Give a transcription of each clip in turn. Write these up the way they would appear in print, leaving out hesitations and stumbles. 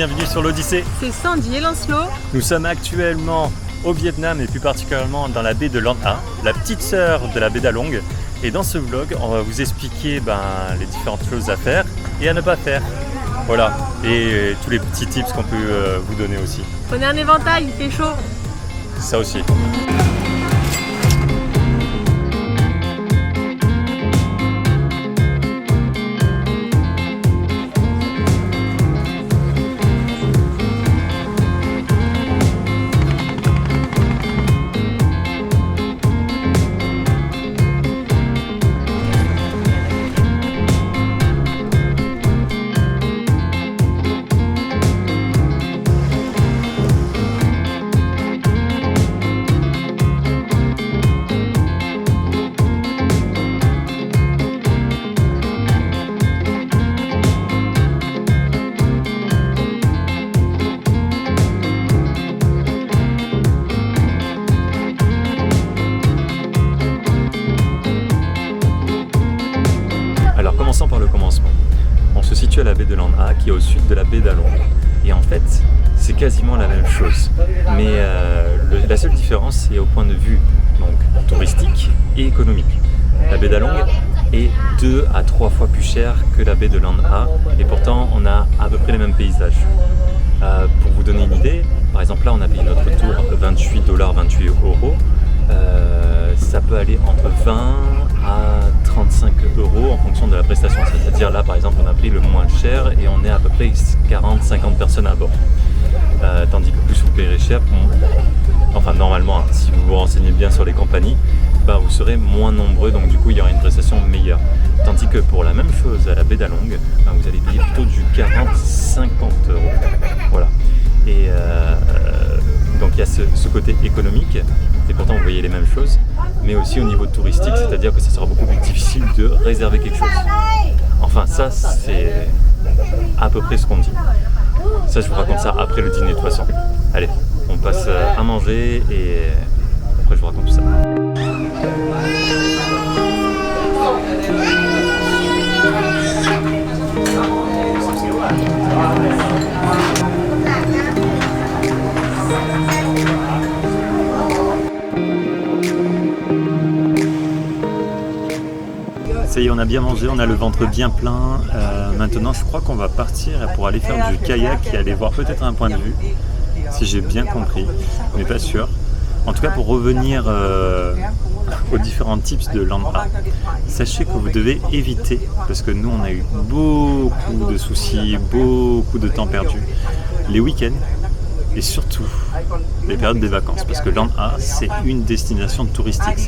bienvenue sur l'Odyssée. C'est Sandy et Lancelot. Nous sommes actuellement au Vietnam et plus particulièrement dans la baie de Lan Ha, la petite sœur de la baie d'Along. Et dans ce vlog, on va vous expliquer les différentes choses à faire et à ne pas faire. Voilà, et tous les petits tips qu'on peut vous donner aussi. Prenez un éventail, il fait chaud. Ça aussi. Commençons par le commencement. On se situe à la baie de Lan Ha qui est au sud de la baie d'Along. Et en fait, c'est quasiment la même chose. Mais la seule différence, c'est au point de vue donc, touristique et économique. La baie d'Along est 2 à 3 fois plus chère que la baie de Lan Ha et pourtant on a à peu près les mêmes paysages. Pour vous donner une idée, par exemple là on a payé notre tour 28 $, 28 €. Ça peut aller entre 20 à 35 € en fonction de la prestation. C'est-à-dire là par exemple on a pris le moins cher et on est à peu près 40-50 personnes à bord. Tandis que plus vous payerez cher, enfin normalement hein, si vous vous renseignez bien sur les compagnies, vous serez moins nombreux, donc du coup il y aura une prestation meilleure. Tandis que pour la même chose à la baie d'Along, vous allez payer plutôt du 40-50 €. Voilà. Et donc il y a ce côté économique, et pourtant vous voyez les mêmes choses, mais aussi au niveau touristique, c'est-à-dire que ça sera beaucoup plus difficile de réserver quelque chose. Enfin ça c'est à peu près ce qu'on dit. Ça je vous raconte ça après le dîner de toute façon. Allez, on passe à manger et après je vous raconte tout ça. Ça y est, on a bien mangé, on a le ventre bien plein. Maintenant, je crois qu'on va partir pour aller faire du kayak et aller voir peut-être un point de vue, si j'ai bien compris, mais pas sûr. En tout cas, pour revenir aux différents tips de Lan Ha, sachez que vous devez éviter, parce que nous, on a eu beaucoup de soucis, beaucoup de temps perdu, les week-ends et surtout les périodes des vacances, parce que Lan Ha, c'est une destination touristique.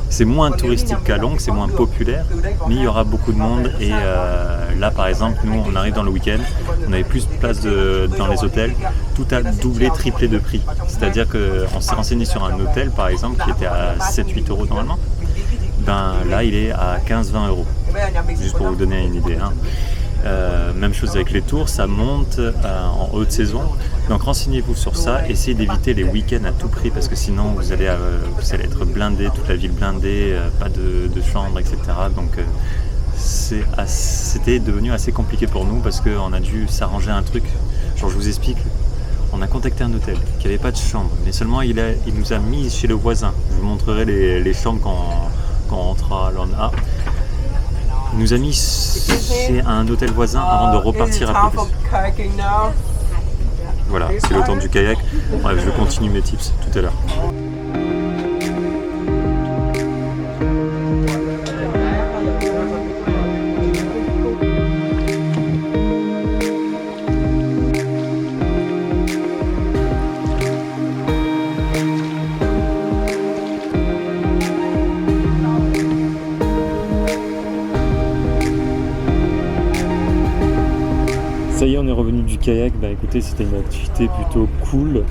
C'est moins touristique qu'Along, c'est moins populaire, mais il y aura beaucoup de monde et là par exemple, nous on arrive dans le week-end, on avait plus de place dans les hôtels, tout a doublé, triplé de prix. C'est-à-dire qu'on s'est renseigné sur un hôtel par exemple qui était à 7-8 € normalement, là il est à 15-20 €, juste pour vous donner une idée. Même chose avec les tours, ça monte en haute saison. Donc renseignez-vous sur ça, essayez d'éviter les week-ends à tout prix parce que sinon vous allez être blindé, toute la ville blindée, pas de chambre, etc. Donc c'était devenu assez compliqué pour nous parce qu'on a dû s'arranger un truc. Genre je vous explique, on a contacté un hôtel qui n'avait pas de chambre, mais seulement il nous a mis chez le voisin. Je vous montrerai les chambres quand on rentrera à Lan Ha. Il nous a mis chez un hôtel voisin avant de repartir à Pékin. Voilà, c'est le temps du kayak. Bref, je continue mes tips tout à l'heure. Ça y est, on est revenu du kayak. Écoutez, c'était une activité plutôt cool.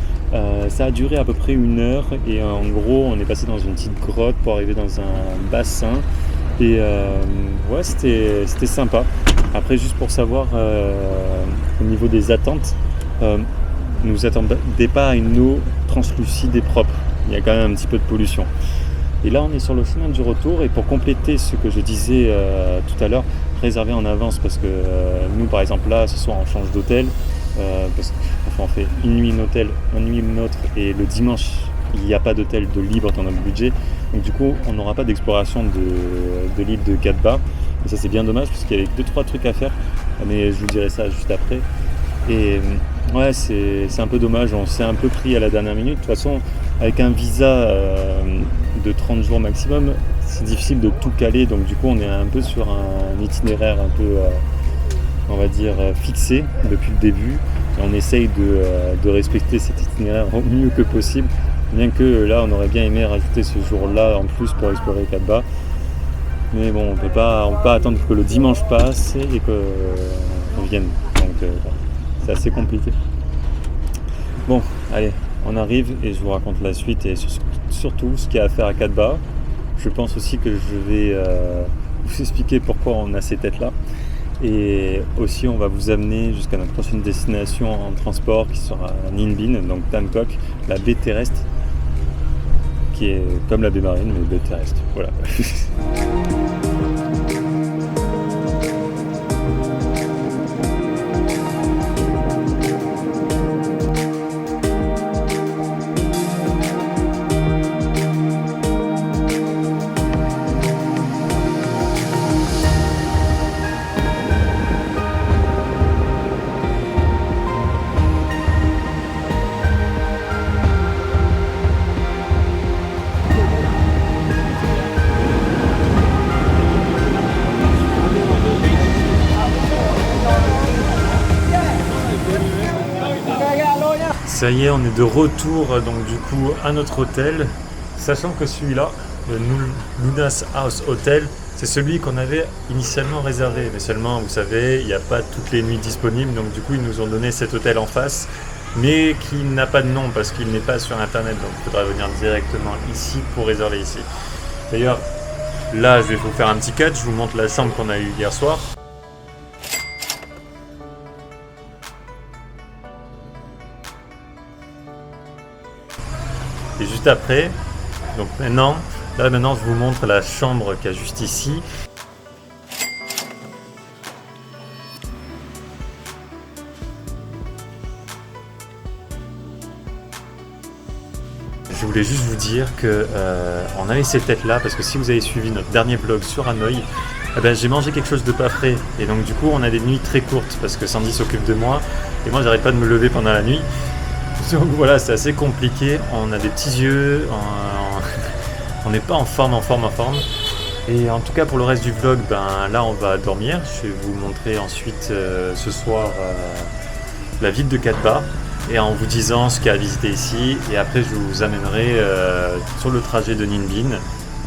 Ça a duré à peu près 1 heure et en gros, on est passé dans une petite grotte pour arriver dans un bassin. Et ouais, c'était sympa. Après, juste pour savoir, au niveau des attentes, ne vous attendez pas à une eau translucide et propre. Il y a quand même un petit peu de pollution. Et là, on est sur le chemin du retour. Et pour compléter ce que je disais tout à l'heure, réserver en avance parce que nous, par exemple, là, ce soir, on change d'hôtel. parce qu'on fait une nuit un hôtel, une nuit une autre, et le dimanche il n'y a pas d'hôtel de libre dans notre budget. Donc du coup on n'aura pas d'exploration de l'île de Katba. Et ça c'est bien dommage parce qu'il y avait 2-3 trucs à faire, mais je vous dirai ça juste après. Et ouais, c'est un peu dommage, on s'est un peu pris à la dernière minute. De toute façon, avec un visa de 30 jours maximum, c'est difficile de tout caler. Donc du coup, on est un peu sur un itinéraire un peu, on va dire, fixé depuis le début. Et on essaye de respecter cet itinéraire au mieux que possible. Bien que là, on aurait bien aimé rajouter ce jour-là en plus pour explorer Katba. Mais bon, on peut pas attendre que le dimanche passe et qu'on vienne. Donc c'est assez compliqué. Bon, allez, on arrive et je vous raconte la suite et surtout ce qu'il y a à faire à Katba. Je pense aussi que je vais vous expliquer pourquoi on a ces têtes-là. Et aussi, on va vous amener jusqu'à notre prochaine destination en transport qui sera Ninh Binh, donc Tam Coc, la baie terrestre, qui est comme la baie marine, mais baie terrestre. Voilà. Ça y est, on est de retour donc du coup à notre hôtel, sachant que celui-là, le Lunas House Hotel, c'est celui qu'on avait initialement réservé. Mais seulement, vous savez, il n'y a pas toutes les nuits disponibles, donc du coup ils nous ont donné cet hôtel en face, mais qui n'a pas de nom parce qu'il n'est pas sur internet, donc il faudra venir directement ici pour réserver ici. D'ailleurs, là je vais vous faire un petit cut, je vous montre la chambre qu'on a eue hier soir. Et juste après, donc maintenant je vous montre la chambre qu'il y a juste ici. Je voulais juste vous dire que on avait ces têtes là parce que si vous avez suivi notre dernier vlog sur Hanoï, j'ai mangé quelque chose de pas frais et donc du coup on a des nuits très courtes parce que Sandy s'occupe de moi et moi j'arrête pas de me lever pendant la nuit. Donc voilà, c'est assez compliqué, on a des petits yeux, on n'est pas en forme. Et en tout cas pour le reste du vlog, là on va dormir. Je vais vous montrer ensuite ce soir la ville de Katba et en vous disant ce qu'il y a à visiter ici. Et après je vous amènerai sur le trajet de Ninh Binh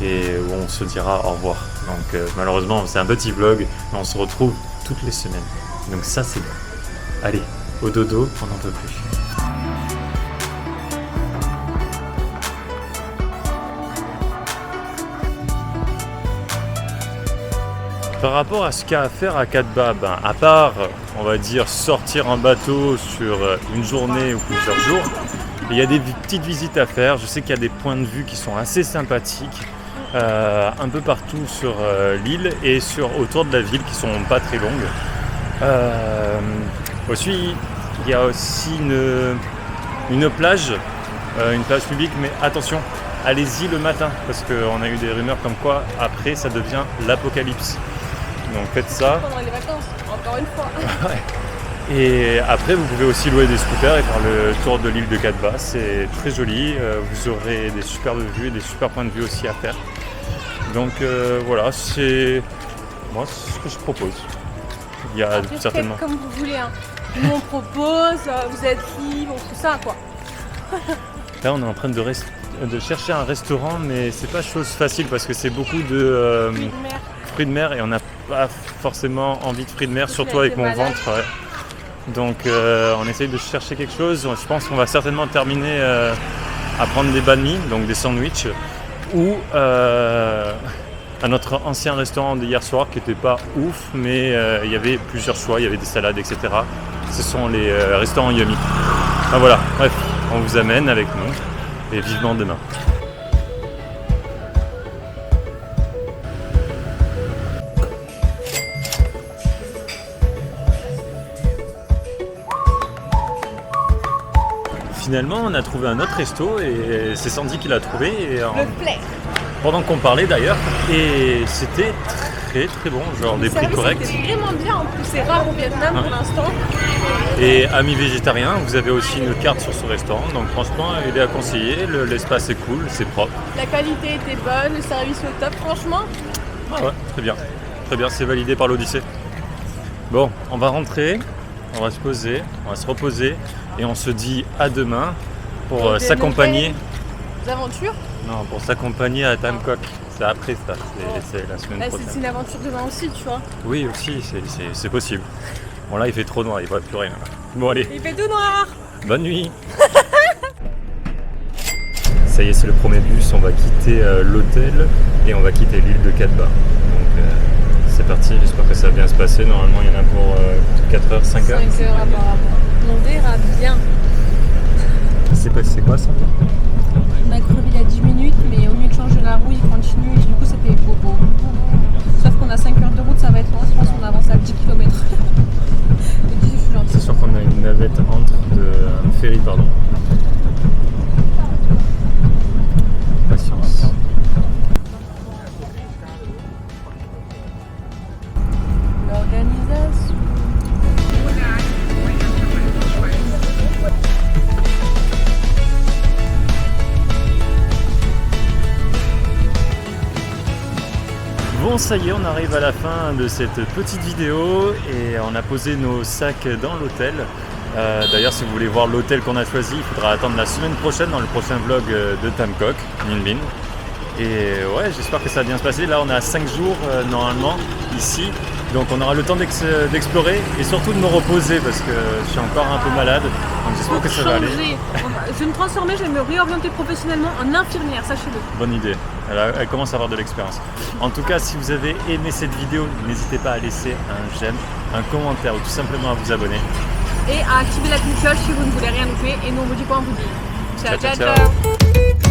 et où on se dira au revoir. Donc malheureusement c'est un petit vlog, mais on se retrouve toutes les semaines. Donc ça c'est bon. Allez, au dodo, on n'en peut plus. Par rapport à ce qu'il y a à faire à Katba, à part, on va dire, sortir en bateau sur une journée ou plusieurs jours, il y a des petites visites à faire. Je sais qu'il y a des points de vue qui sont assez sympathiques, un peu partout sur l'île et autour de la ville qui sont pas très longues. Aussi, il y a aussi une plage publique, mais attention, allez-y le matin, parce qu'on a eu des rumeurs comme quoi après ça devient l'apocalypse. Donc faites ça. Pendant les vacances, encore une fois. Ouais. Et après vous pouvez aussi louer des scooters et faire le tour de l'île de Katba. C'est très joli, vous aurez des superbes vues et des super points de vue aussi à faire. Donc voilà, c'est moi ce que je propose. Il y a après, certainement. Faites comme vous voulez. Hein. Nous on propose, vous êtes libre, tout ça quoi. Là on est en train de chercher un restaurant, mais c'est pas chose facile parce que c'est beaucoup de fruits de mer et on n'a pas forcément envie de fruits de mer, surtout avec mon ventre. Ouais. Donc on essaye de chercher quelque chose. Je pense qu'on va certainement terminer à prendre des banh mi, donc des sandwichs, ou à notre ancien restaurant d'hier soir qui n'était pas ouf, mais il y avait plusieurs choix, il y avait des salades, etc. Ce sont les restaurants Yummy. Voilà, bref, on vous amène avec nous et vivement demain. finalement, on a trouvé un autre resto et c'est Sandy qui l'a trouvé. Et, Le Flair. pendant qu'on parlait d'ailleurs, et c'était très bon, genre des prix corrects. C'était vraiment bien, en plus c'est rare au Vietnam pour l'instant. Et amis végétariens, vous avez aussi une carte sur ce restaurant, donc franchement il est à conseiller, l'espace est cool, c'est propre. La qualité était bonne, le service au top, franchement. Ah ouais, très bien, c'est validé par l'Odyssée. Bon, on va rentrer, on va se poser, on va se reposer et on se dit à demain pour s'accompagner. Des aventures. Non, pour s'accompagner à Tamcock. C'est après ça, c'est la semaine prochaine. C'est une aventure demain aussi, tu vois. Oui, aussi, c'est possible. Bon là il fait trop noir, il voit plus rien. Bon allez, Il fait tout noir. bonne nuit. Ça y est, c'est le premier bus, on va quitter l'hôtel et on va quitter l'île de Cat Ba. Donc c'est parti, j'espère que ça va bien se passer. Normalement il y en a pour 4 heures, 5 heures. 5 heures apparemment. On verra bien. C'est quoi ça? On a crevé il y a 10 minutes, mais au lieu de changer la roue, il continue et du coup ça fait bobo. Sauf qu'on a 5 heures de route, ça va être long, je pense qu'on avance à 10 km. C'est sûr qu'on a une navette un ferry, pardon. Patience. L'organisation. Bon, ça y est, on arrive à la fin de cette petite vidéo et on a posé nos sacs dans l'hôtel. D'ailleurs, si vous voulez voir l'hôtel qu'on a choisi, il faudra attendre la semaine prochaine dans le prochain vlog de Tamcock, Ninh Binh. Et ouais, j'espère que ça va bien se passer. Là, on a 5 jours normalement ici. Donc on aura le temps d'explorer et surtout de me reposer parce que je suis encore un peu malade. Donc j'espère que ça va aller. Je vais me transformer, je vais me réorienter professionnellement en infirmière, sachez-le. Bonne idée, elle commence à avoir de l'expérience. En tout cas, si vous avez aimé cette vidéo, n'hésitez pas à laisser un j'aime, un commentaire ou tout simplement à vous abonner. Et à activer la petite cloche si vous ne voulez rien louper. Et nous on vous dit quoi? On vous dit ciao. Ciao.